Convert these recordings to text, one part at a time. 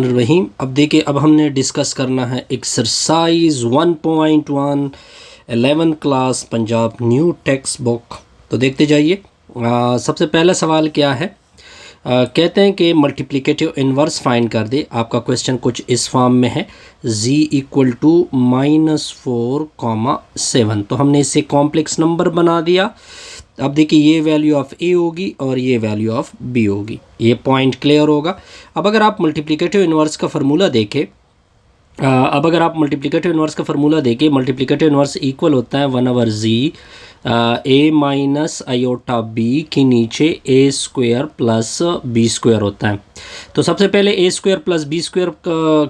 रहीम। अब देखिए, अब हमने डिस्कस करना है exercise 1.1 11 class Punjab new text book. तो देखते जाइए। सबसे पहला सवाल क्या है? कहते हैं कि मल्टीप्लिकेटिव इन्वर्स फाइंड कर दे। आपका क्वेश्चन कुछ इस फॉर्म में है, z इक्वल टू -4,7। तो हमने इसे कॉम्प्लेक्स नंबर बना दिया। अब देखिए, ये वैल्यू ऑफ a होगी और ये वैल्यू ऑफ b होगी। ये पॉइंट क्लियर होगा। अब अगर आप मल्टीप्लिकेटिव इन्वर्स का फार्मूला देखें, मल्टीप्लिकेटिव इन्वर्स इक्वल होता है 1/z a minus iota b के नीचे a square plus b square होता है। तो सबसे पहले a square plus b square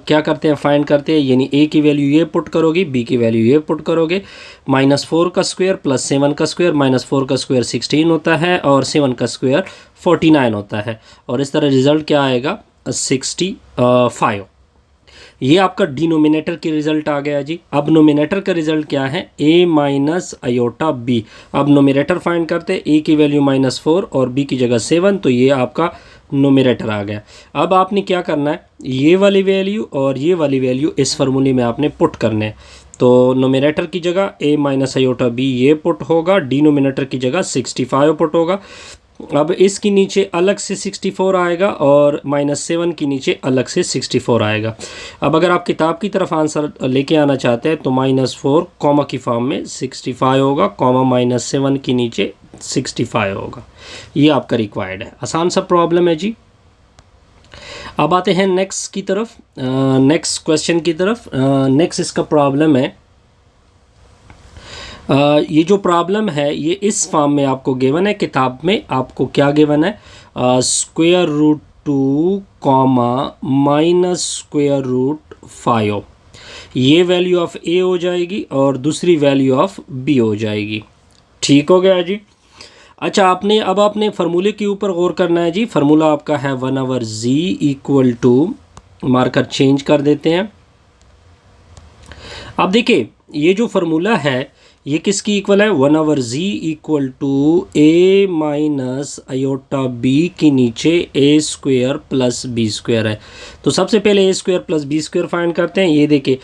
क्या करते हैं, फाइंड करते हैं। यानी a की वैल्यू ये पुट करोगे, b की वैल्यू ये पुट करोगे। -4 का स्क्वायर प्लस 7 का स्क्वायर, -4 का स्क्वायर 16 होता है और 7 का स्क्वायर 49 होता है। और इस तरह रिजल्ट क्या आएगा, 65। ये आपका डिनोमिनेटर की रिजल्ट आ गया जी। अब नोमिनेटर का रिजल्ट क्या है, a माइनस आयोटा b। अब नोमिनेटर फाइंड करते, a की वैल्यू -4 और b की जगह 7, तो ये आपका नोमिनेटर आ गया। अब आपने क्या करना है, ये वाली वैल्यू और ये वाली वैल्यू इस फार्मूले में आपने पुट करने हैं। तो नोमिनेटर की जगह a माइनस आयोटा b ये पुट होगा, डिनोमिनेटर की जगह 65 पुट होगा। अब इसके नीचे अलग से 64 आएगा और -7 के नीचे अलग से 64 आएगा। अब अगर आप किताब की तरफ आंसर लेके आना चाहते हैं तो -4 कॉमा की फॉर्म में 65 होगा, कॉमा -7 के नीचे 65 होगा। ये आपका रिक्वायर्ड है। आसान सा प्रॉब्लम है जी। अब आते हैं नेक्स्ट की तरफ, नेक्स्ट क्वेश्चन की तरफ। नेक्स्ट इसका प्रॉब्लम है, ये जो प्रॉब्लम है ये इस फॉर्म में आपको गिवन है। किताब में आपको क्या गिवन है, √2 कॉमा -√5। ये वैल्यू ऑफ a हो जाएगी और दूसरी वैल्यू ऑफ b हो जाएगी। ठीक हो गया जी। अच्छा, अब आपने फार्मूले के ऊपर गौर करना है जी। फार्मूला आपका है 1/z equal to, marker change कर देते हैं। अब देखिए, ये जो फार्मूला है ये किसकी इक्वल है, 1/z equal to a minus iota b के नीचे a square plus b square है। तो सबसे पहले a square plus b square find करते हैं। ये देखिए,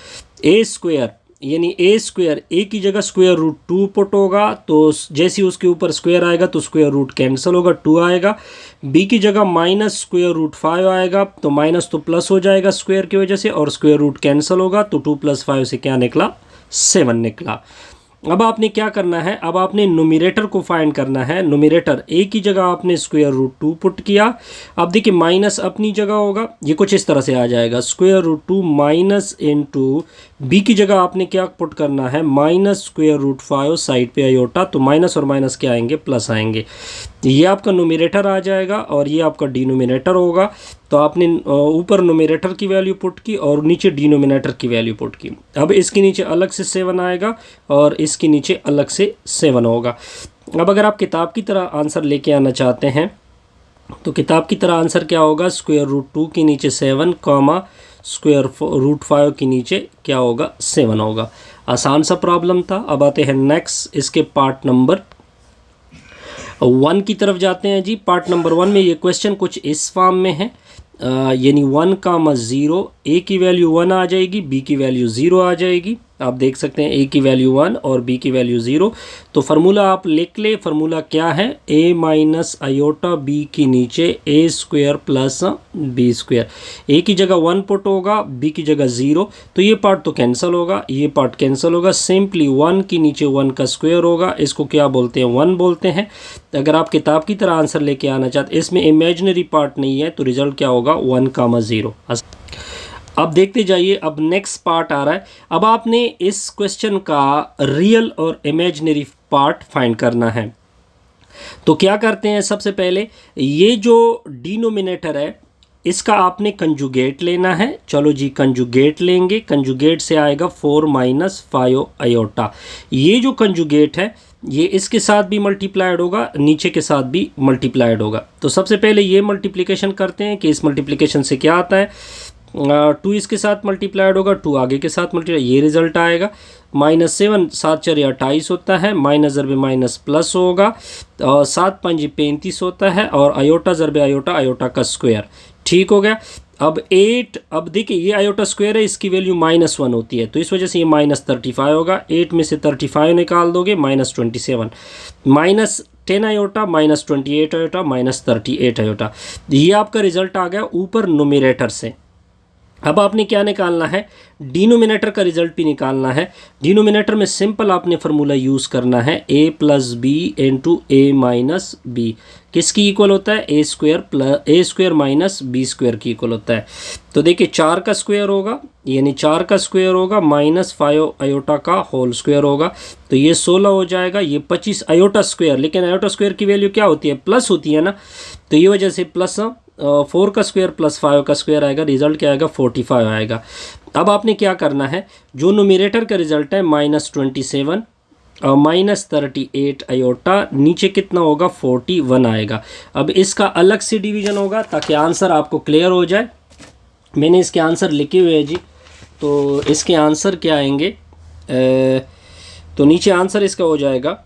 a स्क्वायर यानी a स्क्वायर, a की जगह √2 पुट होगा, तो जैसे ही उसके ऊपर स्क्वायर आएगा तो स्क्वायर रूट कैंसिल होगा, 2 आएगा। b की जगह -√5 आएगा, तो माइनस तो प्लस हो जाएगा स्क्वायर की वजह से, और स्क्वायर रूट कैंसिल होगा, तो 2 + 5 से क्या निकला, 7 निकला। अब आपने क्या करना है, अब आपने न्यूमरेटर को फाइंड करना है। न्यूमरेटर a की जगह आपने √2 पुट किया। अब देखिए, माइनस अपनी जगह होगा, ये कुछ इस तरह से आ जाएगा, √2 माइनस इंटू b की जगह आपने क्या पुट करना है, -√5 साइड पे आयोटा, तो माइनस और माइनस क्या आएंगे, प्लस आएंगे। ये आपका न्यूमरेटर आ जाएगा और ये आपका डिनोमिनेटर होगा। तो आपने ऊपर न्यूमरेटर की वैल्यू पुट की और नीचे डिनोमिनेटर की वैल्यू पुट की। अब इसके नीचे अलग से 7 आएगा और इसके नीचे अलग से 7 होगा। अब अगर आप किताब की तरह आंसर लेके आना चाहते हैं तो किताब की तरह आंसर क्या होगा, √2 के नीचे 7 कॉमा √5 के नीचे क्या होगा, 7 होगा। आसान सा प्रॉब्लम था। अब आते हैं नेक्स्ट, इसके पार्ट नंबर 1 की तरफ जाते हैं जी। पार्ट नंबर 1 में ये क्वेश्चन कुछ इस फॉर्म में है, यानी 1,0, a की वैल्यू 1 आ जाएगी, b की वैल्यू 0 आ जाएगी। आप देख सकते हैं a की वैल्यू 1 और b की वैल्यू 0। तो फार्मूला आप लिख ले। फार्मूला क्या है, a माइनस आयोटा b के नीचे a square plus b square. a की जगह 1 पुट होगा, b की जगह 0, तो ये पार्ट तो कैंसिल होगा, ये पार्ट कैंसिल होगा। सिंपली 1 के नीचे 1 का स्क्वायर होगा, इसको क्या बोलते हैं, 1 बोलते हैं। अगर आप किताब की तरह आंसर लेके आना चाहते, इसमें इमेजिनरी पार्ट नहीं है, तो रिजल्ट क्या होगा, 1,0। अब देखते जाइए। अब नेक्स्ट पार्ट आ रहा है। अब आपने इस क्वेश्चन का रियल और इमेजिनरी पार्ट फाइंड करना है। तो क्या करते हैं, सबसे पहले ये जो डिनोमिनेटर है इसका आपने कंजुगेट लेना है। चलो जी, कंजुगेट लेंगे। कंजुगेट से आएगा 4 - 5 आयोटा। ये जो कंजुगेट है ये इसके साथ भी मल्टीप्लाइड होगा, नीचे के साथ भी मल्टीप्लाइड होगा। तो सबसे पहले ये मल्टीप्लिकेशन करते हैं कि इस मल्टीप्लिकेशन से क्या आता है, 2 इसके साथ मल्टीप्लाइड होगा, 2 आगे के साथ मल्टीप्लाई, ये रिजल्ट आएगा। -7 7 4 28 होता है, माइनस ज़रबे माइनस प्लस होगा, और 7 5 35 होता है, और आयोटा ज़रबे आयोटा, आयोटा का स्क्वायर। ठीक हो गया। अब 8, अब देखिए ये आयोटा स्क्वायर है, इसकी वैल्यू -1 होती है, तो इस वजह से ये -35 होगा। 8 में से 35 निकाल दोगे -27, -10 आयोटा, -28 आयोटा, -38 आयोटा। ये आपका रिजल्ट आ गया ऊपर न्यूमरेटर से। अब आपने क्या निकालना है, डिनोमिनेटर का रिजल्ट भी निकालना है। डिनोमिनेटर में सिंपल आपने फार्मूला यूज़ करना है, a + b × a - b किसकी इक्वल होता है, a² - b² की इक्वल होता है। तो देखिए 4 का स्क्वायर होगा, यानी 4 का स्क्वायर होगा -5 आयोटा का होल स्क्वायर होगा, तो ये 16 हो जाएगा। ये 25 आयोटा स्क्वायर, लेकिन आयोटा स्क्वायर की वैल्यू क्या होती है, प्लस होती है ना, तो ये वजह से प्लस 4 का स्क्वायर + 5 का स्क्वायर आएगा, रिजल्ट क्या आएगा, 45 आएगा। अब आपने क्या करना है, जो न्यूमरेटर का रिजल्ट है -27 और -38 आयोटा, नीचे कितना होगा, 41 आएगा। अब इसका अलग से डिवीजन होगा ताकि आंसर आपको क्लियर हो जाए। मैंने इसके आंसर लिखे हुए हैं जी, तो इसके आंसर क्या आएंगे, तो नीचे आंसर इसका हो जाएगा,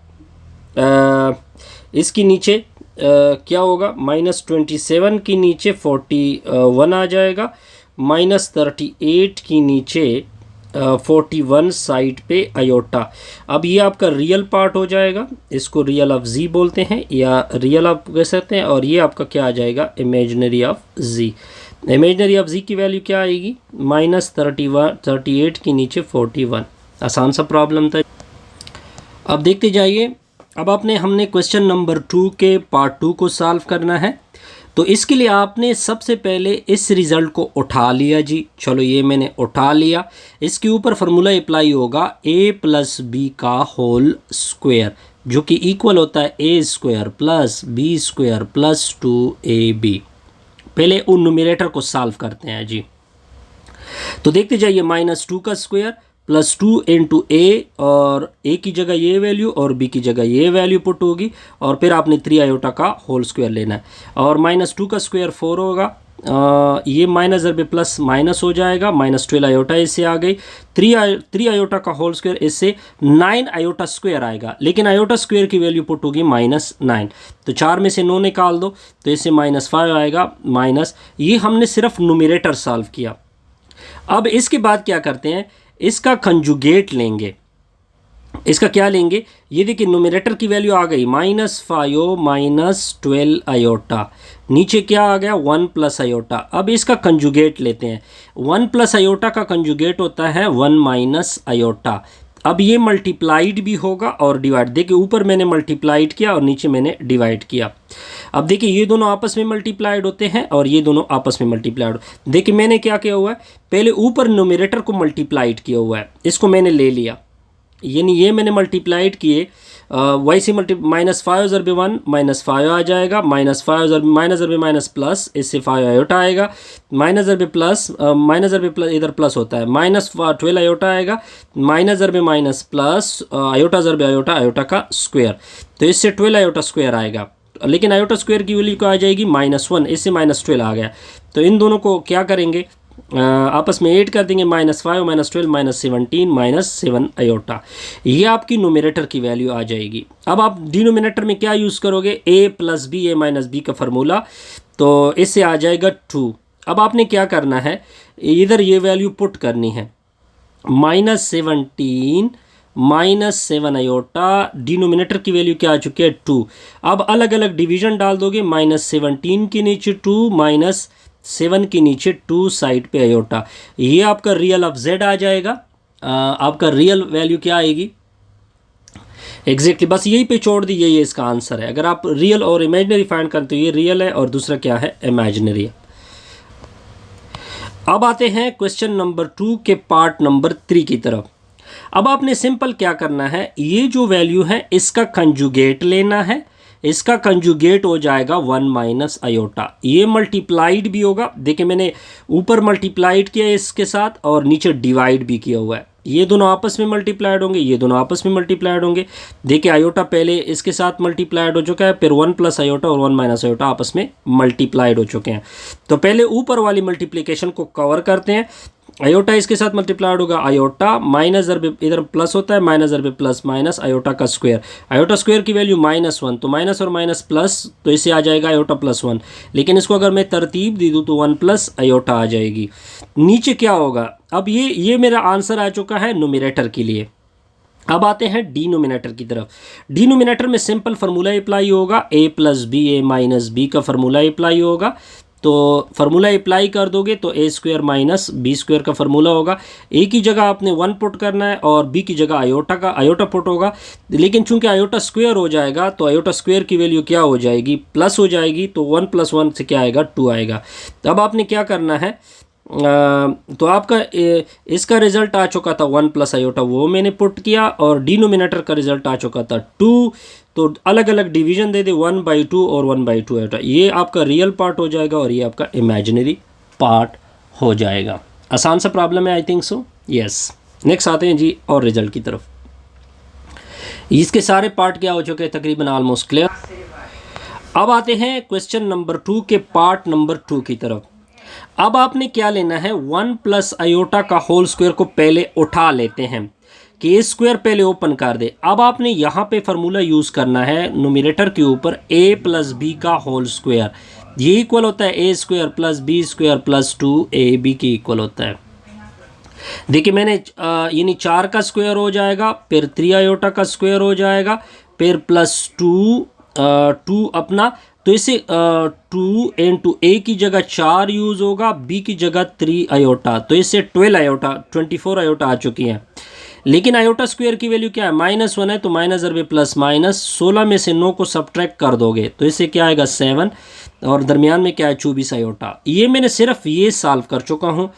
इसकी नीचे क्या होगा, -27 की नीचे 41 आ जाएगा, -38 की नीचे 41 साइड पे आयोटा। अब ये आपका रियल पार्ट हो जाएगा, इसको रियल ऑफ जी बोलते हैं या रियल आप कह सकते हैं, और ये आपका क्या आ जाएगा, imaginary of G. Imaginary of G की वैल्यू क्या आएगी, -38 की नीचे 41। आसान सा प्रॉब्लम था। अब देखते जाइए, अब हमने क्वेश्चन नंबर 2 के पार्ट 2 को सॉल्व करना है। तो इसके लिए आपने सबसे पहले इस रिज़ल्ट को उठा लिया जी, चलो ये मैंने उठा लिया। इसके ऊपर फार्मूला अप्लाई होगा a + b का होल स्क्वायर, जो कि इक्वल होता है a² + b² + 2ab। पहले उन न्यूमरेटर को सॉल्व करते हैं जी। तो देखते जाइए, -2 का स्क्वायर +2 × a, और a की जगह ये वैल्यू और b की जगह ये वैल्यू पुट होगी, और फिर आपने 3 आयोटा का होल स्क्वायर लेना है। और -2 का स्क्वायर 4 होगा, ये माइनस ज़रबे प्लस माइनस हो जाएगा, -12 आयोटा इससे आ गई। 3 आयोटा का होल स्क्वायर, इससे 9 आयोटा स्क्वायर आएगा, लेकिन आयोटा स्क्वायर की वैल्यू पुट होगी -9, तो 4 में से 9 निकाल दो, तो इससे -5 आएगा माइनस। ये हमने सिर्फ न्यूमरेटर सॉल्व किया। अब इसके बाद क्या करते हैं, इसका कंजुगेट लेंगे। इसका क्या लेंगे, ये देखिए न्यूमरेटर की वैल्यू आ गई -5 - 12 आयोटा, नीचे क्या आ गया 1 + आयोटा। अब इसका कंजुगेट लेते हैं। 1 + आयोटा का कंजुगेट होता है 1 - आयोटा। अब ये मल्टीप्लाइड भी होगा और डिवाइड, देखिए ऊपर मैंने मल्टीप्लाइड किया और नीचे मैंने डिवाइड किया। अब देखिए ये दोनों आपस में मल्टीप्लाइड होते हैं और ये दोनों आपस में मल्टीप्लाइड। देखिए मैंने क्या किया हुआ है, पहले ऊपर न्यूमरेटर को मल्टीप्लाइड किया हुआ है, इसको मैंने ले लिया, यानी ये मैंने मल्टीप्लाइड किए, वैसे -5 ज़रबे 1 -5 आ जाएगा, -5 ज़रबे माइनस प्लस, इससे 5 आयोटा आएगा, माइनस ज़रबे प्लस इधर प्लस होता है, -12 आयोटा आएगा, माइनस ज़रबे माइनस प्लस, आयोटा ज़रबे आयोटा, आयोटा का स्क्वायर, तो इससे 12 आयोटा स्क्वायर आएगा। लेकिन आयोटा स्क्वायर की वैल्यू क्या आ जाएगी, -1, इससे -12 आ गया। तो इन दोनों को क्या करेंगे, आपस में ऐड कर देंगे, -5 -12 -17 -7 आयोटा। ये आपकी न्यूमरेटर की वैल्यू आ जाएगी। अब आप डिनोमिनेटर में क्या यूज़ करोगे, a + b a - b का फार्मूला, तो इससे आ जाएगा 2। अब आपने क्या करना है, इधर ये वैल्यू पुट करनी है, -17 -7 आयोटा, डिनोमिनेटर की वैल्यू क्या आ चुकी है 2। अब अलग अलग डिवीजन डाल दोगे, -17 के नीचे 2 -7 के नीचे 2 साइड पे आयोटा, ये आपका रियल ऑफ z आ जाएगा। आपका रियल वैल्यू क्या आएगी, एग्जैक्टली बस यही पे छोड़ दी, यही इसका आंसर है। अगर आप रियल और इमेजिनरी फाइंड करते हो, ये रियल है और दूसरा क्या है, इमेजिनरी है। अब आते हैं क्वेश्चन नंबर 2 के पार्ट नंबर 3 की तरफ। अब आपने सिंपल क्या करना है, ये जो वैल्यू है इसका कंजुगेट लेना है। इसका कंजुगेट हो जाएगा 1 - आयोटा, ये मल्टीप्लाइड भी होगा, देखिए मैंने ऊपर मल्टीप्लाइड किया इसके साथ और नीचे डिवाइड भी किया हुआ है, ये दोनों आपस में मल्टीप्लाइड होंगे, ये दोनों आपस में मल्टीप्लाइड होंगे। देखिए आयोटा पहले इसके साथ मल्टीप्लाइड हो चुका है, फिर 1 + आयोटा और 1 - आयोटा आपस में मल्टीप्लाइड हो चुके हैं। तो पहले ऊपर वाली मल्टीप्लिकेशन को कवर करते हैं, आयोटा इसके साथ मल्टीप्लाइड होगा, आयोटा माइनस ज़रब इधर प्लस होता है, माइनस ज़रब प्लस माइनस आयोटा का स्क्वायर, आयोटा स्क्वायर की वैल्यू -1, तो माइनस और माइनस प्लस, तो इससे आ जाएगा आयोटा +1। लेकिन इसको अगर मैं तरतीब दे दूँ तो 1 प्लस आयोटा आ जाएगी। नीचे क्या होगा, अब ये मेरा आंसर आ चुका है न्यूमरेटर के लिए। अब आते हैं डिनोमिनेटर की तरफ। डिनोमिनेटर में सिंपल फार्मूला अप्लाई होगा, a + b a - b का फार्मूला अप्लाई होगा। तो फार्मूला अप्लाई कर दोगे तो a² - b² का फार्मूला होगा। a की जगह आपने 1 पुट करना है और b की जगह आयोटा पुट होगा। लेकिन चूंकि आयोटा स्क्वायर हो जाएगा तो आयोटा स्क्वायर की वैल्यू क्या हो जाएगी, प्लस हो जाएगी, तो 1 + 1 से क्या आएगा, 2 आएगा। अब आपने क्या करना है, तो आपका इसका रिजल्ट आ चुका था 1 प्लस आयोटा, वो मैंने पुट किया, और डिनोमिनेटर का रिजल्ट आ चुका था 2। तो अलग अलग डिवीजन दे दे, 1/2 और 1/2 आयोटा। ये आपका रियल पार्ट हो जाएगा और ये आपका इमेजिनरी पार्ट हो जाएगा। आसान सा प्रॉब्लम है, I think so, yes. Next आते हैं जी और रिजल्ट की तरफ। इसके सारे पार्ट क्या हो चुके हैं, तकरीबन ऑलमोस्ट क्लियर। अब आते हैं क्वेश्चन नंबर 2 के पार्ट नंबर 2 की तरफ। अब आपने क्या लेना है, 1 प्लस आयोटा का होल स्क्वायर को पहले उठा लेते हैं कि स्क्वायर पहले ओपन कर दे। अब आपने यहाँ पे फार्मूला यूज़ करना है न्यूमरेटर के ऊपर, a + b का होल स्क्वायर, ये इक्वल होता है a² + b² + 2ab के इक्वल होता है। देखिए मैंने यानी 4 का स्क्वायर हो जाएगा, फिर 3 आयोटा का स्क्वायर हो जाएगा, फिर +2 अपना, तो इसे 2 × a की जगह 4 यूज़ होगा, b की जगह 3 आयोटा, तो इससे 12 आयोटा 24 आयोटा आ चुकी हैं। लेकिन आयोटा स्क्वायर की वैल्यू क्या है, -1 है, तो माइनस ज़रब प्लस माइनस, 16 में से 9 को सब्ट्रैक्ट कर दोगे तो इससे क्या आएगा 7, और दरमियान में क्या है 24 आयोटा। ये मैंने सिर्फ ये सॉल्व कर चुका हूँ।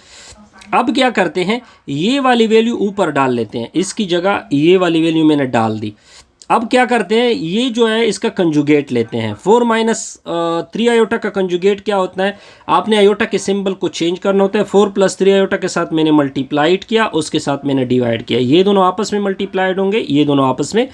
अब क्या करते हैं, ये वाली वैल्यू ऊपर डाल लेते हैं, इसकी जगह ये वाली वैल्यू मैंने डाल दी। अब क्या करते हैं, ये जो है इसका कंजुगेट लेते हैं। 4 - 3 आयोटा का कंजुगेट क्या होता है, आपने आयोटा के सिंबल को चेंज करना होता है। 4 + 3 आयोटा के साथ मैंने मल्टीप्लाइड किया, उसके साथ मैंने डिवाइड किया, ये दोनों आपस में मल्टीप्लाइड होंगे, ये दोनों आपस में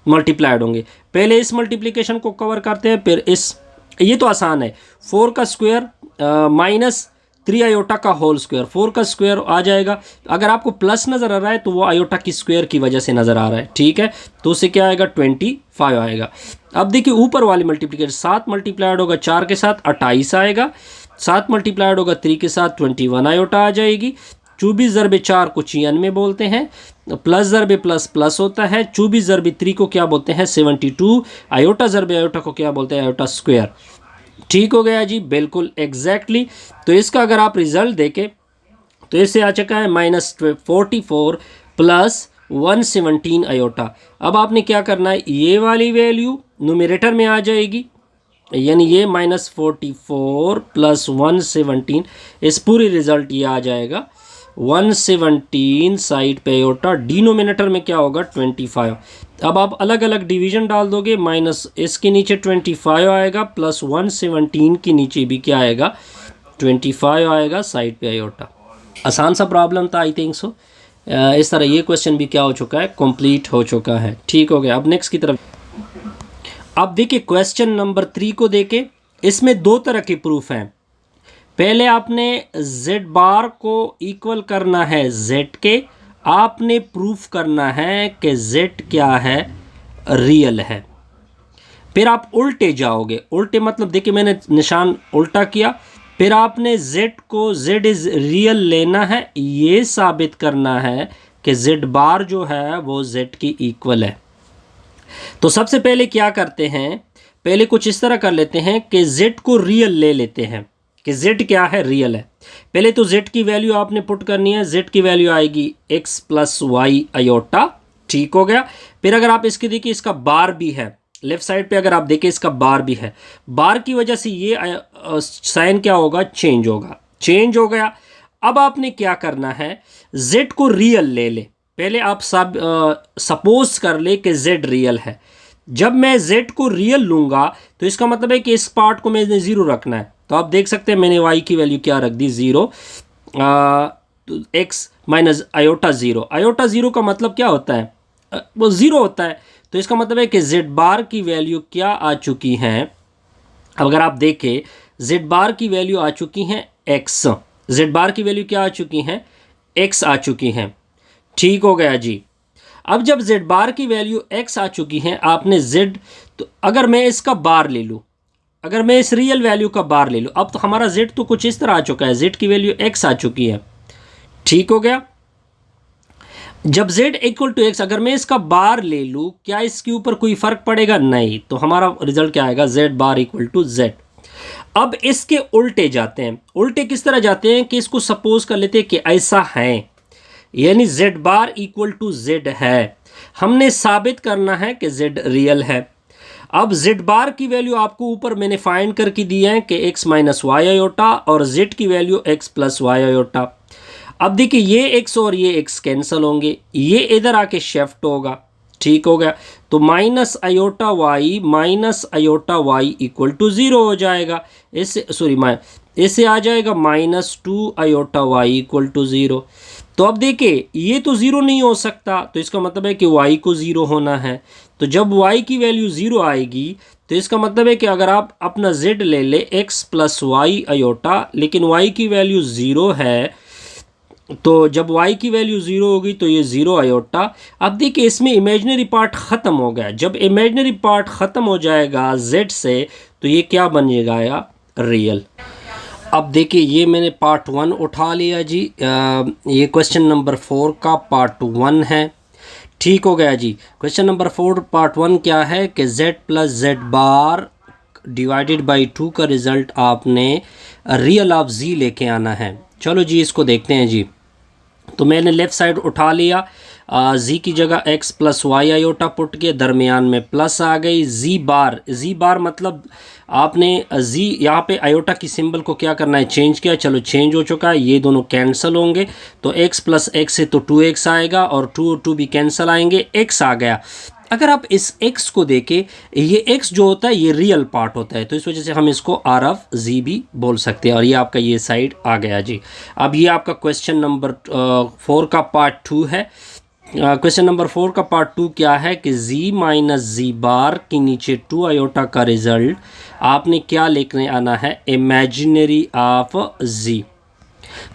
मल्टीप्लाइड होंगे। पहले इस मल्टीप्लिकेशन को कवर करते हैं, फिर इस, ये तो आसान है, 4 का स्क्वायर -3 आयोटा का होल स्क्वायर, 4 का स्क्वायर आ जाएगा। अगर आपको प्लस नज़र आ रहा है तो वो आयोटा की स्क्वायर की वजह से नज़र आ रहा है, ठीक है, तो उससे क्या आएगा 25 आएगा। अब देखिए ऊपर वाली मल्टीप्लिकेशन, 7 मल्टीप्लाइड होगा 4 के साथ 28 आएगा, 7 मल्टीप्लाइड होगा 3 के साथ 21 आयोटा आ जाएगी। 24 ज़रब 4 को 96 बोलते हैं, प्लस ज़रब प्लस प्लस होता है, 24 ज़रब 3 को क्या बोलते हैं 72, आयोटा ज़रब आयोटा को क्या बोलते हैं आयोटा स्क्वायर। ठीक हो गया जी, बिल्कुल एग्जैक्टली। तो इसका अगर आप रिजल्ट देखें तो इससे आ चुका है -44 + 117 आयोटा। अब आपने क्या करना है, ये वाली वैल्यू न्यूमरेटर में आ जाएगी, यानी ये -44 + 117, इस पूरी रिजल्ट ये आ जाएगा 117 साइड पे आयोटा, डिनोमिनेटर में क्या होगा 25। अब आप अलग अलग डिवीजन डाल दोगे, माइनस इसके नीचे 25 आएगा, प्लस 117 के नीचे भी क्या आएगा 25 आएगा साइड पे आयोटा। आसान सा प्रॉब्लम था, आई थिंक सो। इस तरह ये क्वेश्चन भी क्या हो चुका है, कंप्लीट हो चुका है। ठीक हो गया। अब नेक्स्ट की तरफ, अब देखिए क्वेश्चन नंबर 3 को देखें। इसमें 2 तरह के प्रूफ हैं। पहले आपने z को इक्वल करना है z के, आपने प्रूफ करना है कि z क्या है, रियल है। फिर आप उल्टे जाओगे, उल्टे मतलब देखिए मैंने निशान उल्टा किया, फिर आपने z को z इज़ रियल लेना है, ये साबित करना है कि z जो है वो z की इक्वल है। तो सबसे पहले क्या करते हैं, पहले कुछ इस तरह कर लेते हैं कि z को रियल ले लेते हैं कि z क्या है, रियल है। पहले तो z की वैल्यू आपने पुट करनी है, z की वैल्यू आएगी x + y आयोटा। ठीक हो गया। फिर अगर आप इसके देखिए, इसका बार भी है, लेफ्ट साइड पे अगर आप देखें इसका बार भी है, बार की वजह से ये साइन क्या होगा, चेंज होगा, चेंज हो गया। अब आपने क्या करना है, z को रियल ले ले। पहले आप सपोज कर ले कि z रियल है। जब मैं z को रियल लूँगा तो इसका मतलब है कि इस पार्ट को मैंने 0 रखना है। तो आप देख सकते हैं मैंने y की वैल्यू क्या रख दी, 0, तो x - आयोटा 0। आयोटा 0 का मतलब क्या होता है, वो 0 होता है। तो इसका मतलब है कि z की वैल्यू क्या आ चुकी है, अगर आप देखें z की वैल्यू आ चुकी है x, z की वैल्यू क्या आ चुकी है x आ चुकी हैं। ठीक हो गया जी। अब जब z बार की वैल्यू x आ चुकी हैं, आपने z, तो अगर मैं इसका बार ले लूँ, अगर मैं इस रियल वैल्यू का बार ले लूँ, अब तो हमारा z तो कुछ इस तरह आ चुका है, z की वैल्यू x आ चुकी है। ठीक हो गया। जब z इक्वल टू x, अगर मैं इसका बार ले लूँ, क्या इसके ऊपर कोई फ़र्क पड़ेगा? नहीं। तो हमारा रिजल्ट क्या आएगा? z bar equal to z। अब इसके उल्टे जाते हैं। उल्टे किस तरह जाते हैं कि इसको सपोज कर लेते हैं कि ऐसा है, यानी z bar equal to z है। हमने साबित करना है कि z रियल है। अब z बार की वैल्यू आपको ऊपर मैंने फाइंड करके दी है कि x माइनस वाई आयोटा, और z की value x plus y iota. अब देखिए ये x और ये x कैंसिल होंगे, ये इधर आके शिफ्ट होगा। ठीक हो गया। तो minus iota y equal to 0 हो जाएगा। इससे इससे आ जाएगा minus 2 iota y equal to 0। तो अब देखिए ये तो 0 नहीं हो सकता, तो इसका मतलब है कि y को 0 होना है। तो जब y की वैल्यू 0 आएगी, तो इसका मतलब है कि अगर आप अपना z ले ले x प्लस वाई आयोटा, लेकिन y की वैल्यू 0 है, तो जब y की वैल्यू 0 होगी तो ये 0 आयोटा। अब देखिए इसमें इमेजिनरी पार्ट ख़त्म हो गया। जब इमेजिनरी पार्ट ख़त्म हो जाएगा z से, तो ये क्या बन जाएगा? रियल। अब देखिए ये मैंने पार्ट 1 उठा लिया जी। ये क्वेश्चन नंबर 4 का पार्ट 1 है। ठीक हो गया जी। क्वेश्चन नंबर 4 पार्ट 1 क्या है कि z plus z bar divided by 2 का रिज़ल्ट आपने रियल ऑफ z लेके आना है। चलो जी इसको देखते हैं जी। तो मैंने लेफ़्ट साइड उठा लिया, z की जगह x plus y iota put के, दरमियान में प्लस आ गई। z बार मतलब आपने z यहाँ पे आयोटा की सिंबल को क्या करना है? चेंज किया। चलो चेंज हो चुका है, ये दोनों कैंसिल होंगे। तो x प्लस x से तो 2x आएगा, और 2 और 2 भी कैंसिल आएंगे, x आ गया। अगर आप इस x को देखें, ये x जो होता है ये रियल पार्ट होता है, तो इस वजह से हम इसको आर ऑफ z भी बोल सकते हैं। और ये आपका ये साइड आ गया जी। अब ये आपका क्वेश्चन नंबर 4 का पार्ट 2 है। क्वेश्चन नंबर 4 का पार्ट 2 क्या है कि z माइनस z बार के नीचे 2 आयोटा का रिजल्ट आपने क्या लेकर आना है? Imaginary of z।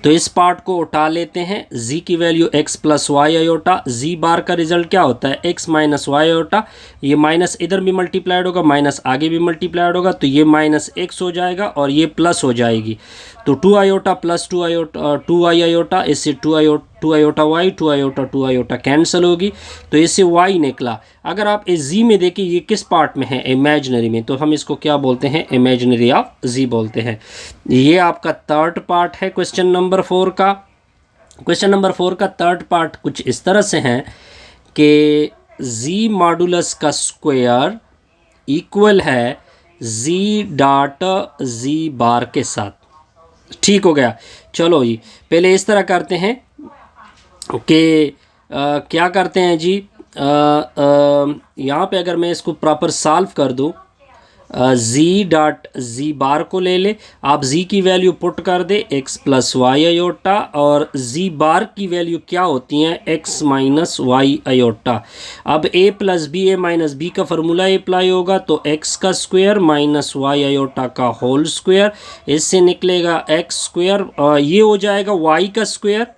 तो इस पार्ट को उठा लेते हैं। z की value x plus y iota, z bar का रिजल्ट क्या होता है? x minus y iota. ये माइनस इधर भी मल्टीप्लाइड होगा, माइनस आगे भी मल्टीप्लाइड होगा, तो ये माइनस x हो जाएगा और ये प्लस हो जाएगी। तो 2 iota plus 2 iota 2 y iota, इससे 2 आयोटा वाई, 2 आयोटा कैंसिल होगी, तो इससे y निकला। अगर आप इस z में देखें ये किस पार्ट में है? इमेजिनरी में, तो हम इसको क्या बोलते हैं? इमेजिनरी ऑफ z बोलते हैं। ये आपका थर्ड पार्ट है क्वेश्चन नंबर 4 का। क्वेश्चन नंबर 4 का थर्ड पार्ट कुछ इस तरह से है कि z मॉडुलस का स्क्वायर इक्वल है z डॉट z बार के साथ। ठीक हो गया। चलो जी पहले इस तरह करते हैं कि क्या करते हैं जी, यहाँ पे अगर मैं इसको प्रॉपर सॉल्व कर दूँ, z डॉट z बार को ले ले, आप z की वैल्यू पुट कर दे x प्लस वाई आयोटा, और z बार की वैल्यू क्या होती है? x minus y iota. अब a plus B, a minus B का फार्मूला अप्लाई होगा, तो x का स्क्वायर माइनस वाई आयोटा का होल स्क्वायर, इससे निकलेगा x स्क्वायर, ये हो जाएगा y का स्क्वायर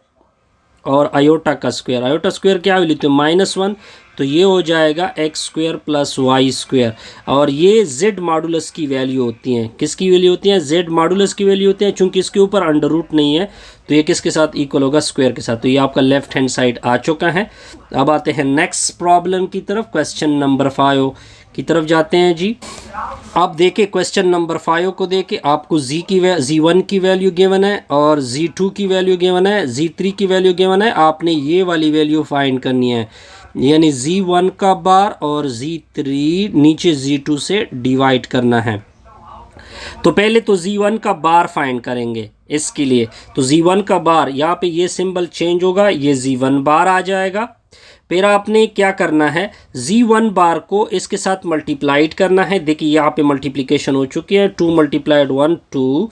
और आयोटा का स्क्वायर। आयोटा स्क्वायर क्या वैल्यू थी? -1, तो ये हो जाएगा x square plus y square. और ये z मॉडुलस की वैल्यू होती हैं। किसकी वैल्यू होती हैं? z मॉडुलस की वैल्यू होती हैं। चूंकि इसके ऊपर अंडर रूट नहीं है, तो ये किसके साथ इक्वल होगा? स्क्वायर के साथ। तो ये आपका लेफ्ट हैंड साइड आ चुका है। अब आते हैं नेक्स्ट प्रॉब्लम की तरफ, क्वेश्चन नंबर 5 की तरफ जाते हैं जी। आप देखें क्वेश्चन नंबर 5 को देखें, आपको z1 की वैल्यू गिवन है और z2 की वैल्यू गिवन है, z3 की वैल्यू गिवन है। आपने ये वाली वैल्यू फाइंड करनी है, यानी z1 का बार और z3 नीचे z2 से डिवाइड करना है। तो पहले तो z1 का बार फाइंड करेंगे इसके लिए। तो z1 का बार, यहाँ पे ये सिंबल चेंज होगा, ये z1 बार आ जाएगा। फिर आपने क्या करना है? z1 बार को इसके साथ मल्टीप्लाइड करना है। देखिए यहाँ पे मल्टीप्लिकेशन हो चुकी है, 2 मल्टीप्लाइड 1 2,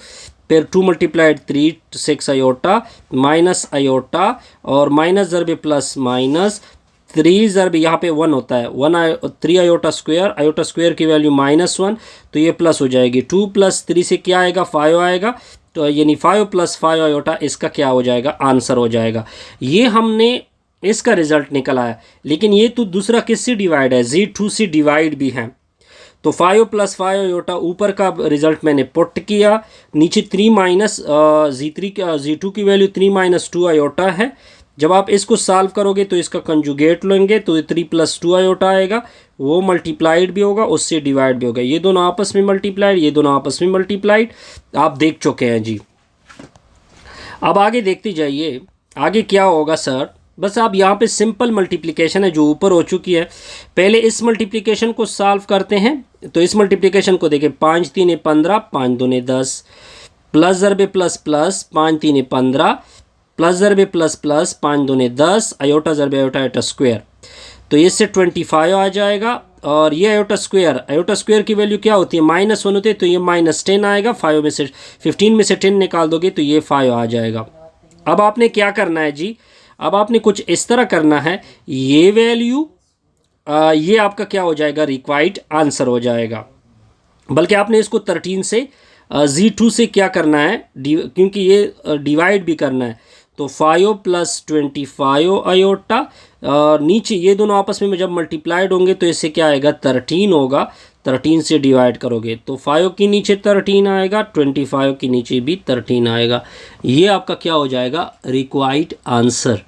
फिर 2 मल्टीप्लाइड 3 6 आयोटा, माइनस आयोटा, और माइनस ज़रबे प्लस माइनस, 3 ज़रबे यहाँ पे 1 होता है, 3 आयोटा स्क्वायर की वैल्यू -1, तो ये प्लस हो जाएगी। 2 प्लस 3 से क्या आएगा? 5 आएगा। तो यानी 5 + 5 आयोटा इसका क्या हो जाएगा, आंसर हो जाएगा। ये हमने इसका रिजल्ट निकल आया, लेकिन ये तो दूसरा किससे डिवाइड है, Z2 से डिवाइड भी है। तो 5 + 5 आयोटा ऊपर का रिजल्ट मैंने पुट किया, नीचे 3 माइनस Z2 की वैल्यू 3 - 2 आयोटा है। जब आप इसको सॉल्व करोगे तो इसका कंजुगेट लेंगे तो 3 + 2 आयोटा आएगा, वो मल्टीप्लाइड भी होगा, उससे डिवाइड भी होगा। ये दोनों आपस में मल्टीप्लाइड, ये दोनों आपस में मल्टीप्लाइड, आप देख चुके हैं जी। अब आगे देखते जाइए, आगे क्या होगा सर। बस आप यहाँ पे सिंपल मल्टीप्लिकेशन है जो ऊपर हो चुकी है, पहले इस मल्टीप्लिकेशन को सॉल्व करते हैं। तो इस मल्टीप्लिकेशन को देखें, 5 × 3 = 15, 5 × 2 = 10, प्लस ज़रबे प्लस प्लस, 5 × 3 = 15, प्लस ज़रबे प्लस प्लस, 5 × 2 = 10, आयोटा ज़रबे आयोटा स्क्वायर, तो इससे 25 आ जाएगा। और ये आयोटा स्क्वायर की वैल्यू क्या होती है, -1 होती है, तो ये -10 आएगा। 15 में से 10 निकाल दोगे तो ये 5 आ जाएगा। अब आपने क्या करना है जी, अब आपने कुछ इस तरह करना है, ये वैल्यू ये आपका क्या हो जाएगा, रिक्वायर्ड आंसर हो जाएगा। बल्कि आपने इसको 13 से Z2 से क्या करना है, क्योंकि ये डिवाइड भी करना है, तो 5 + 25 आयोटा, नीचे ये दोनों आपस में जब मल्टीप्लाइड होंगे तो इससे क्या आएगा, 13 होगा। 13 से डिवाइड करोगे तो 5 के नीचे 13 आएगा, 25 के नीचे भी 13 आएगा। ये आपका क्या हो जाएगा, रिक्वायर्ड आंसर।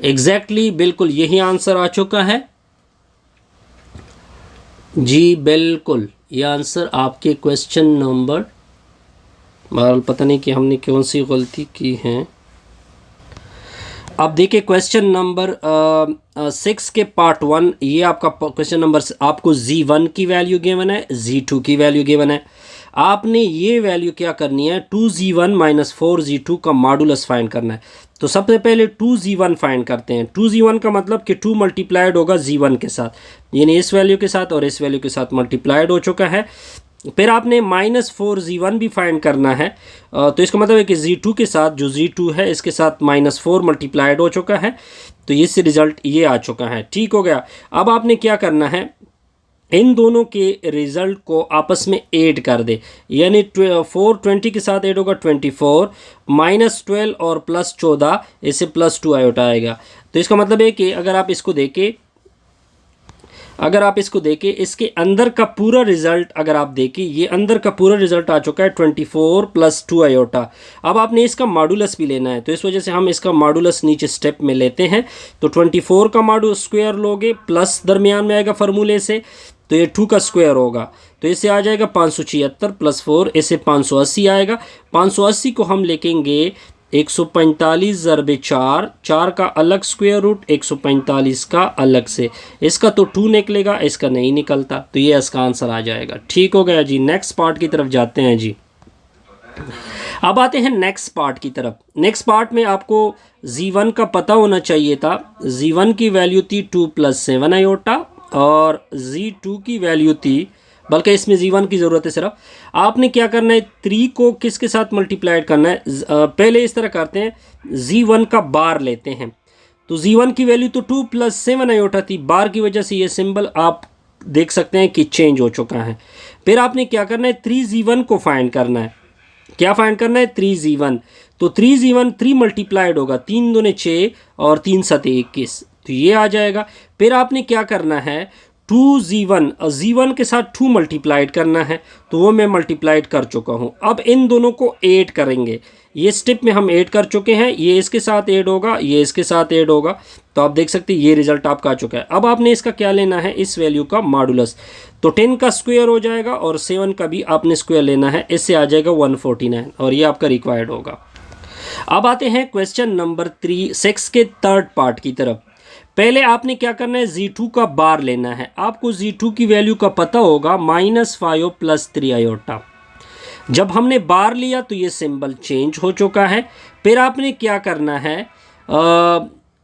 एग्जैक्टली बिल्कुल यही आंसर आ चुका है जी, बिल्कुल ये आंसर आपके क्वेश्चन नंबर, बहरहाल पता नहीं कि हमने कौन सी गलती की है। अब देखिए क्वेश्चन नंबर 6 के पार्ट 1, ये आपका क्वेश्चन नंबर, आपको Z1 की वैल्यू गिवन है, Z2 की वैल्यू गिवन है। आपने ये वैल्यू क्या करनी है, 2Z1 - 4Z2 का मॉडुलस फाइंड करना है। तो सबसे पहले 2Z1 फाइंड करते हैं। 2Z1 का मतलब कि 2 मल्टीप्लाइड होगा Z1 के साथ, यानी इस वैल्यू के साथ और इस वैल्यू के साथ मल्टीप्लाइड हो चुका है। फिर आपने -4Z1 भी फाइंड करना है, तो इसका मतलब है कि Z2 के साथ, जो Z2 है इसके साथ -4 मल्टीप्लाइड हो चुका है, तो इससे रिज़ल्ट ये आ चुका है। ठीक हो गया। अब आपने क्या करना है, इन दोनों के रिज़ल्ट को आपस में ऐड कर दे, यानी 420 के साथ ऐड होगा 24, -12 और +14, इससे +2 आयोटा आएगा। तो इसका मतलब है कि अगर आप इसको देखें, इसके अंदर का पूरा रिज़ल्ट अगर आप देखें, ये अंदर का पूरा रिज़ल्ट आ चुका है 24 + 2 आयोटा। अब आपने इसका मॉडुलस भी लेना है, तो इस वजह से हम इसका मॉडुलस नीचे स्टेप में लेते हैं। तो 24 का मॉडुलस स्क्वायर लोगे, प्लस दरमियान में आएगा फार्मूले से, तो ये 2 का स्क्वायर होगा, तो इससे आ जाएगा 576 + 4, इससे 580 आएगा। 580 को हम लिखेंगे 145 ज़रबे 4, 4 का अलग स्क्वायर रूट, 145 का अलग से, इसका तो 2 निकलेगा, इसका नहीं निकलता, तो ये इसका आंसर आ जाएगा। ठीक हो गया जी। नेक्स्ट पार्ट की तरफ जाते हैं जी। अब आते हैं नेक्स्ट पार्ट की तरफ। नेक्स्ट पार्ट में आपको Z1 का पता होना चाहिए था। Z1 की वैल्यू थी 2 + 7 आयोटा, और Z2 की वैल्यू थी, बल्कि इसमें Z1 की ज़रूरत है सिर्फ। आपने क्या करना है, 3 को किसके साथ मल्टीप्लाइड करना है, पहले इस तरह करते हैं, Z1 का बार लेते हैं। तो Z1 की वैल्यू तो 2 + 7 आयोटा थी, बार की वजह से ये सिंबल आप देख सकते हैं कि चेंज हो चुका है। फिर आपने क्या करना है, 3Z1 को फाइंड करना है। क्या फाइंड करना है, 3Z1। तो 3Z1 3 मल्टीप्लाइड होगा, 3 दूने 6 और 3 सते 21, तो ये आ जाएगा। फिर आपने क्या करना है, 2Z1 Z1 के साथ 2 मल्टीप्लाइड करना है, तो वो मैं मल्टीप्लाइड कर चुका हूँ। अब इन दोनों को ऐड करेंगे, ये स्टेप में हम ऐड कर चुके हैं, ये इसके साथ ऐड होगा, ये इसके साथ ऐड होगा, तो आप देख सकते हैं ये रिजल्ट आपका आ चुका है। अब आपने इसका क्या लेना है, इस वैल्यू का मॉडुलस, तो 10 का स्क्वायर हो जाएगा और 7 का भी आपने स्क्वायर लेना है, इससे आ जाएगा 149, और ये आपका रिक्वायर्ड होगा। अब आते हैं क्वेश्चन नंबर 6 के थर्ड पार्ट की तरफ। पहले आपने क्या करना है, Z2 का बार लेना है। आपको Z2 की वैल्यू का पता होगा, -5 + 3 आयोटा। जब हमने बार लिया तो ये सिंबल चेंज हो चुका है। फिर आपने क्या करना है,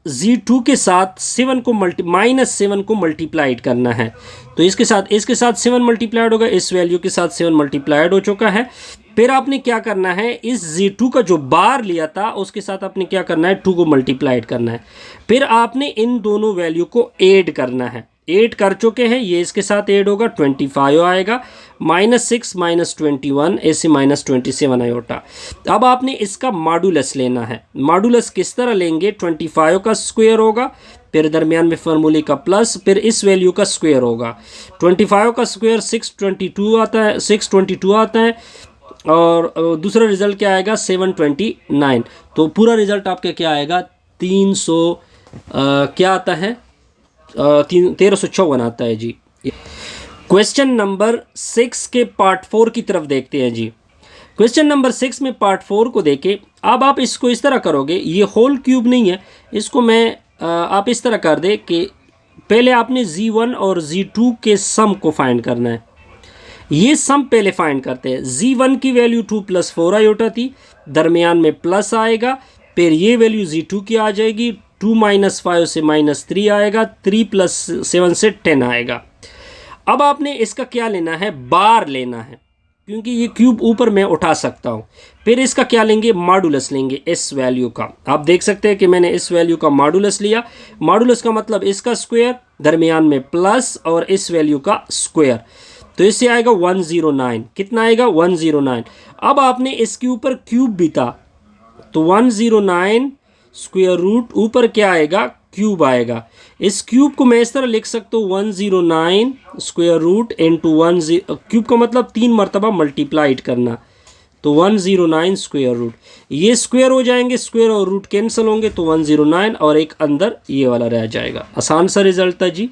Z2 के साथ -7 को मल्टीप्लाइड करना है, तो इसके साथ 7 मल्टीप्लाइड होगा, इस वैल्यू के साथ 7 मल्टीप्लाइड हो चुका है। फिर आपने क्या करना है, इस Z2 का जो बार लिया था उसके साथ आपने क्या करना है, 2 को मल्टीप्लाइड करना है। फिर आपने इन दोनों वैल्यू को ऐड करना है। 8 कर चुके हैं, ये इसके साथ ऐड होगा 25 आएगा, -6 -21 ऐसे -27 आयोटा। अब आपने इसका मॉडुलस लेना है। मॉडुलस किस तरह लेंगे? 25 का स्क्वायर होगा, फिर दरमियान में फार्मूले का प्लस, फिर इस वैल्यू का स्क्वायर होगा। 25 का स्क्वायर 622 आता है, 622 आता है, और दूसरा रिजल्ट क्या आएगा? 729। तो पूरा रिजल्ट आपका क्या आएगा? 300 क्या आता है? 1354 आता है जी। क्वेश्चन नंबर 6 के पार्ट 4 की तरफ देखते हैं जी। क्वेश्चन नंबर 6 में पार्ट 4 को देखें। अब आप इसको इस तरह करोगे, ये होल क्यूब नहीं है, इसको मैं आप इस तरह कर दे कि पहले आपने Z1 और Z2 के सम को फाइंड करना है। ये सम पहले फाइंड करते हैं। Z1 की वैल्यू 2 + 4 आयोटा थी, दरमियान में प्लस आएगा, फिर ये वैल्यू Z2 की आ जाएगी, 2 - 5 से -3 आएगा, 3 + 7 से 10 आएगा। अब आपने इसका क्या लेना है? बार लेना है, क्योंकि ये क्यूब ऊपर मैं उठा सकता हूँ। फिर इसका क्या लेंगे? मॉडुलस लेंगे इस वैल्यू का। आप देख सकते हैं कि मैंने इस वैल्यू का मॉडुलस लिया। मॉडुलस का मतलब इसका स्क्वायर, दरमियान में प्लस, और इस वैल्यू का स्क्वायर। तो इससे आएगा 109। कितना आएगा? 109। अब आपने इसके ऊपर क्यूब भी था, तो 109 स्क्वायर रूट ऊपर क्या आएगा? क्यूब आएगा। इस क्यूब को मैं इस तरह लिख सकता हूँ 109 स्क्वायर रूट इंटू 10। क्यूब का मतलब 3 मरतबा मल्टीप्लाइड करना, तो 109 स्क्वायर रूट। ये स्क्वायर हो जाएंगे, स्क्वायर और रूट कैंसिल होंगे, तो 109 और एक अंदर ये वाला रह जाएगा। आसान सा रिजल्ट था जी।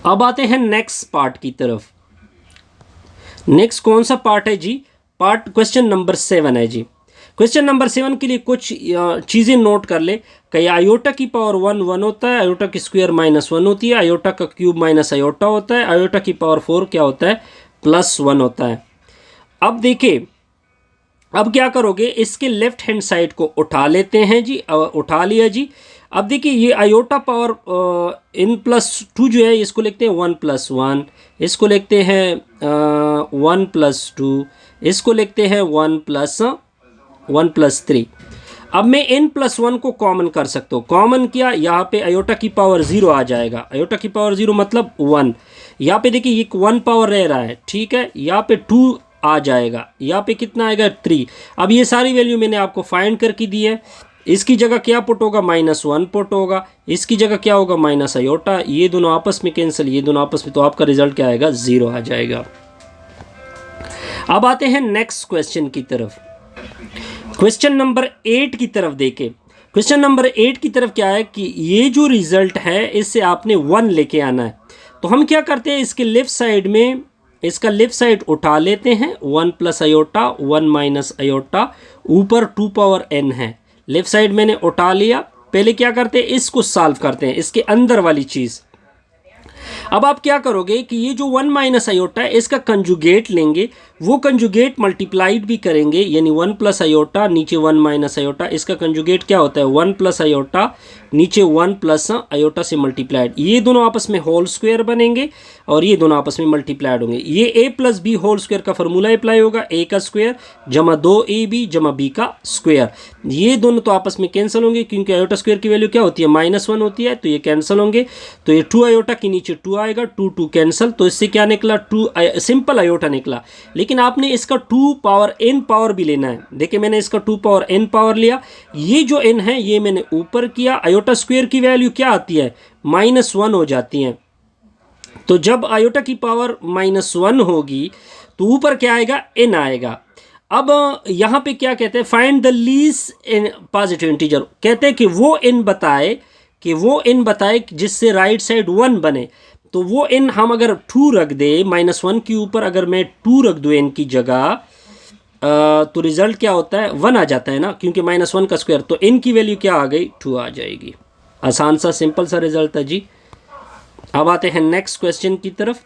अब आते हैं नेक्स्ट पार्ट की तरफ। नेक्स्ट कौन सा पार्ट है जी? पार्ट क्वेश्चन नंबर 7 है जी। क्वेश्चन नंबर 7 के लिए कुछ चीज़ें नोट कर ले कि आयोटा की पावर 1 1 होता है, आयोटा की स्क्वायर -1 होती है, आयोटा का क्यूब माइनस आयोटा होता है, आयोटा की पावर 4 क्या होता है? +1 होता है। अब देखिए, अब क्या करोगे? इसके लेफ्ट हैंड साइड को उठा लेते हैं जी। उठा लिया जी। अब देखिए, ये आयोटा पावर n+2 जो है, इसको लिखते हैं 1 + 1, इसको लिखते हैं 1 + 2, इसको लिखते हैं 1 + 3। अब मैं n+1 को कॉमन कर सकता हूँ। कॉमन किया, यहाँ पे आयोटा की पावर 0 आ जाएगा। आयोटा की पावर 0 मतलब 1। यहाँ पे देखिए ये 1 पावर रह रहा है, ठीक है। यहाँ पे 2 आ जाएगा, यहाँ पे कितना आएगा? 3। अब ये सारी वैल्यू मैंने आपको फाइंड करके दी है। इसकी जगह क्या पुट होगा? -1 पुट होगा। इसकी जगह क्या होगा? Minus iota. ये दोनों आपस में कैंसिल, ये दोनों आपस में, तो आपका रिजल्ट क्या आएगा? 0 आ जाएगा। अब आते हैं नेक्स्ट क्वेश्चन की तरफ। क्वेश्चन नंबर 8 की तरफ देखें। क्वेश्चन नंबर 8 की तरफ क्या है कि ये जो रिजल्ट है, इससे आपने 1 लेके आना है। तो हम क्या करते हैं? इसके लेफ्ट साइड में, इसका लेफ्ट साइड उठा लेते हैं। 1 + आयोटा, 1 - आयोटा, ऊपर 2 पावर n है। लेफ्ट साइड मैंने उठा लिया। पहले क्या करते हैं? इसको सॉल्व करते हैं, इसके अंदर वाली चीज़। अब आप क्या करोगे कि ये जो 1 - आयोटा है, इसका कंजुगेट लेंगे। वो कंजुगेट मल्टीप्लाइड भी करेंगे, यानी 1 + आयोटा, नीचे 1 - आयोटा। इसका कंजुगेट क्या होता है? 1 + आयोटा, नीचे 1 + आयोटा से मल्टीप्लाइड। ये दोनों आपस में होल स्क्वायर बनेंगे, और ये दोनों आपस में मल्टीप्लाइड होंगे। ये a + b होल स्क्वायर का फॉर्मूला अप्लाई होगा। a का स्क्वायर जमा 2ab जमा b का स्क्वायर। ये दोनों तो आपस में कैंसिल होंगे, क्योंकि आयोटा स्क्वायर की वैल्यू क्या होती है? -1 होती है, तो ये कैंसिल होंगे। तो ये 2 आयोटा के नीचे 2 आएगा, 2 2 कैंसिल। तो इससे क्या निकला? 2 सिंपल आयोटा निकला। लेकिन आपने इसका 2 पावर n पावर भी लेना है। देखिए, मैंने इसका 2 पावर n पावर लिया। ये जो n है, ये मैंने ऊपर किया। आयोटा स्क्वायर की वैल्यू क्या आती है? -1 हो जाती है। तो जब आयोटा की पावर -1 होगी, तो ऊपर क्या आएगा? n आएगा। अब यहाँ पे क्या कहते हैं? Find the least in positive integer. कहते हैं कि वो n बताए जिससे राइट साइड 1 बने। तो वो n हम अगर 2 रख दे, -1 के ऊपर अगर मैं 2 रख दूँ n की जगह, तो रिजल्ट क्या होता है? 1 आ जाता है ना, क्योंकि -1 का स्क्वायर। तो n की वैल्यू क्या आ गई? 2 आ जाएगी। आसान सा सिंपल सा रिजल्ट है जी। अब आते हैं नेक्स्ट क्वेश्चन की तरफ।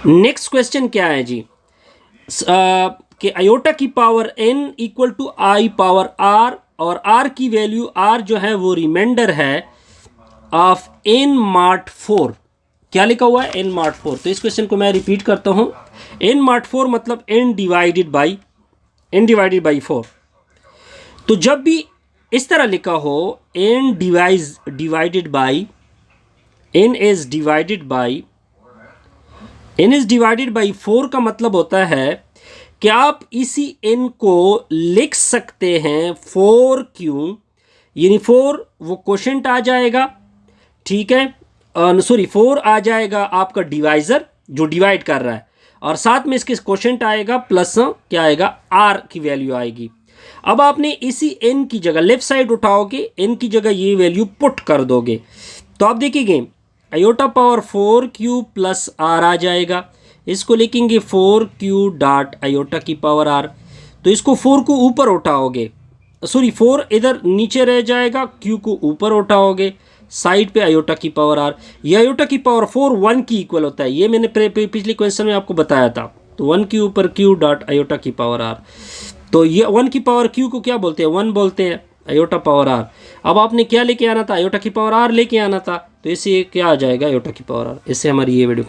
नेक्स्ट क्वेश्चन क्या है जी? कि आयोटा की power n = i power r, और r की वैल्यू, r जो है वो रिमाइंडर है ऑफ n-4। क्या लिखा हुआ है? n-4। तो इस क्वेश्चन को मैं रिपीट करता हूं। n-4 मतलब n डिवाइडेड बाई 4। तो जब भी इस तरह लिखा हो n divided by n is divided by 4 का मतलब होता है कि आप इसी n को लिख सकते हैं 4q, यानी 4 वो क्वोशेंट आ जाएगा, ठीक है, सॉरी 4 आ जाएगा आपका डिवाइज़र जो डिवाइड कर रहा है, और साथ में इसके क्वोशेंट आएगा प्लस क्या आएगा, r की वैल्यू आएगी। अब आपने इसी n की जगह लेफ्ट साइड उठाओगे, n की जगह ये वैल्यू पुट कर दोगे, तो आप देखिए iota power 4q plus r आ जाएगा। इसको लिखेंगे 4q डॉट आयोटा की पावर r, तो इसको 4 को ऊपर उठाओगे, सॉरी 4 इधर नीचे रह जाएगा, q को ऊपर उठाओगे, साइड पे आयोटा की पावर r। ये आयोटा की पावर 4 1 की इक्वल होता है, ये मैंने पिछले क्वेश्चन में आपको बताया था। तो 1 के ऊपर q डॉट आयोटा की पावर r, तो ये 1 की पावर q को क्या बोलते हैं, 1 बोलते हैं, आयोटा पावर r। अब आपने क्या लेके आना था, आयोटा की पावर r लेके आना था, तो इससे क्या आ जाएगा, आयोटा की पावर r। इससे हमारी ये वीडियो